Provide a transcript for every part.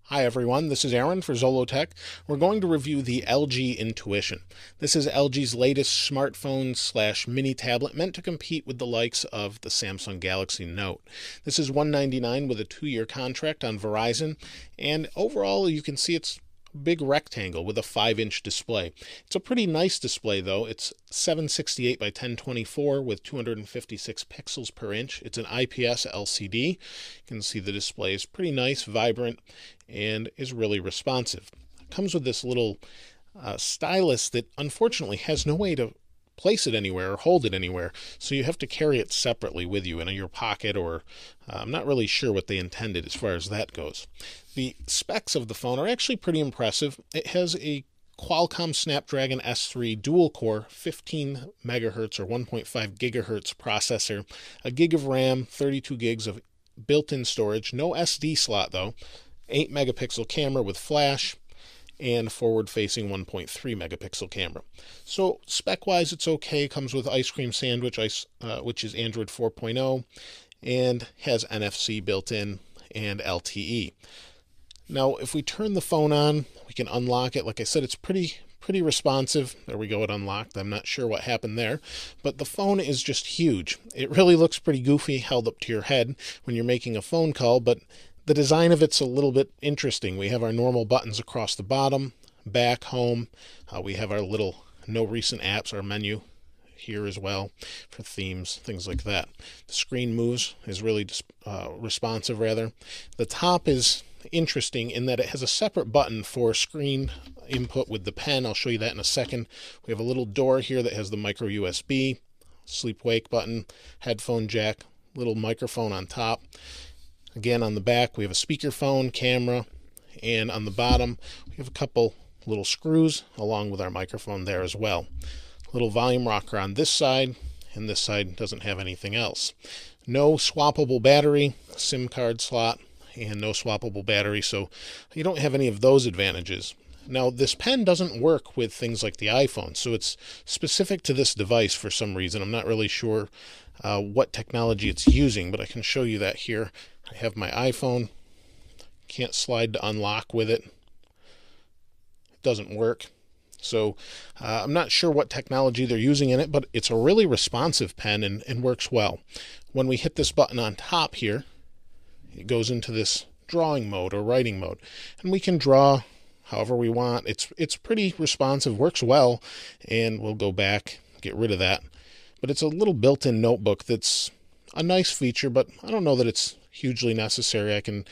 Hi everyone, this is Aaron for Zollotech. We're going to review the LG Intuition. This is LG's latest smartphone slash mini tablet meant to compete with the likes of the Samsung Galaxy Note. This is $199 with a 2-year contract on Verizon, and overall you can see it's a big rectangle with a 5-inch display. It's a pretty nice display though. It's 768 by 1024 with 256 pixels per inch. It's an IPS LCD. You can see the display is pretty nice, vibrant, and is really responsive. It comes with this little stylus that unfortunately has no way to place it anywhere or hold it anywhere, so you have to carry it separately with you in your pocket, or I'm not really sure what they intended as far as that goes. The specs of the phone are actually pretty impressive. It has a Qualcomm Snapdragon S3 dual-core 15 megahertz or 1.5 gigahertz processor, a gig of RAM, 32 gigs of built-in storage, no SD slot though, 8 megapixel camera with flash, and forward-facing 1.3 megapixel camera. So spec-wise, it's okay. Comes with Ice Cream Sandwich, which is Android 4.0, and has NFC built in and LTE. Now, if we turn the phone on, we can unlock it. Like I said, it's pretty responsive. There we go, it unlocked. I'm not sure what happened there, but the phone is just huge. It really looks pretty goofy held up to your head when you're making a phone call, but the design of it's a little bit interesting. We have our normal buttons across the bottom, back, home. We have our little no recent apps, our menu here as well for themes, things like that. The screen moves, is really responsive rather. The top is interesting in that it has a separate button for screen input with the pen. I'll show you that in a second. We have a little door here that has the micro USB, sleep wake button, headphone jack, little microphone on top. Again, on the back, we have a speakerphone, camera, and on the bottom, we have a couple little screws along with our microphone there as well. Little volume rocker on this side, and this side doesn't have anything else. No swappable battery, SIM card slot, and no swappable battery, so you don't have any of those advantages. Now, this pen doesn't work with things like the iPhone, so it's specific to this device for some reason. I'm not really sure what technology it's using, but I can show you that here. I have my iPhone. Can't slide to unlock with it. It doesn't work. So I'm not sure what technology they're using in it, but it's a really responsive pen and works well. When we hit this button on top here, it goes into this drawing mode or writing mode, and we can draw however we want. It's pretty responsive, works well, and we'll go back, get rid of that. But it's a little built-in notebook that's a nice feature, but I don't know that it's hugely necessary. I can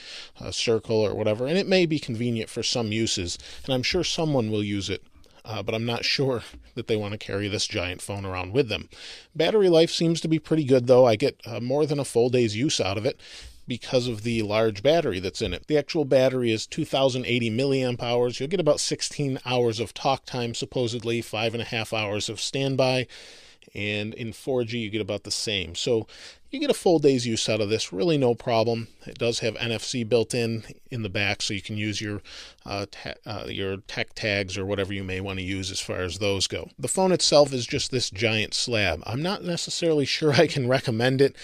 circle or whatever, and it may be convenient for some uses, and I'm sure someone will use it, but I'm not sure that they want to carry this giant phone around with them. Battery life seems to be pretty good, though. I get more than a full day's use out of it because of the large battery that's in it. The actual battery is 2080 milliamp hours. You'll get about 16 hours of talk time, supposedly 5.5 hours of standby, and in 4G you get about the same. So you get a full day's use out of this, really no problem. It does have NFC built in the back, so you can use your tech tags or whatever you may want to use as far as those go. The phone itself is just this giant slab. I'm not necessarily sure I can recommend it.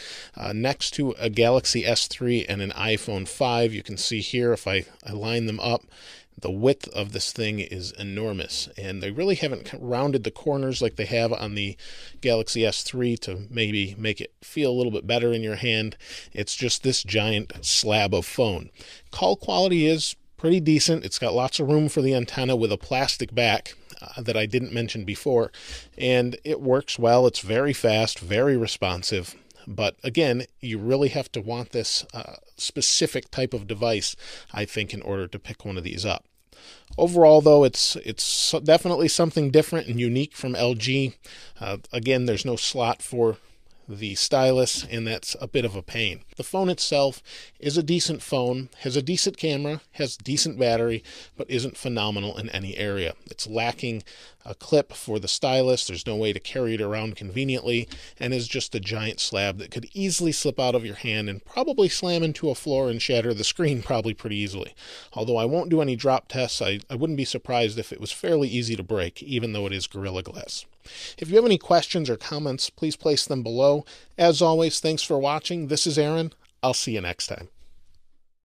Next to a Galaxy S3 and an iPhone 5, you can see here if I line them up, the width of this thing is enormous, and they really haven't rounded the corners like they have on the Galaxy S3 to maybe make it feel a little bit better in your hand. It's just this giant slab of phone. Call quality is pretty decent. It's got lots of room for the antenna with a plastic back that I didn't mention before, and it works well. It's very fast, very responsive. But again, you really have to want this specific type of device, I think, in order to pick one of these up. Overall, though, it's definitely something different and unique from LG. Again, there's no slot for the stylus, and that's a bit of a pain. The phone itself is a decent phone, has a decent camera, has decent battery, but isn't phenomenal in any area. It's lacking a clip for the stylus. There's no way to carry it around conveniently, and is just a giant slab that could easily slip out of your hand and probably slam into a floor and shatter the screen probably pretty easily. Although I won't do any drop tests, I wouldn't be surprised if it was fairly easy to break, even though it is Gorilla Glass. If you have any questions or comments, please place them below. As always, thanks for watching. This is Aaron. I'll see you next time.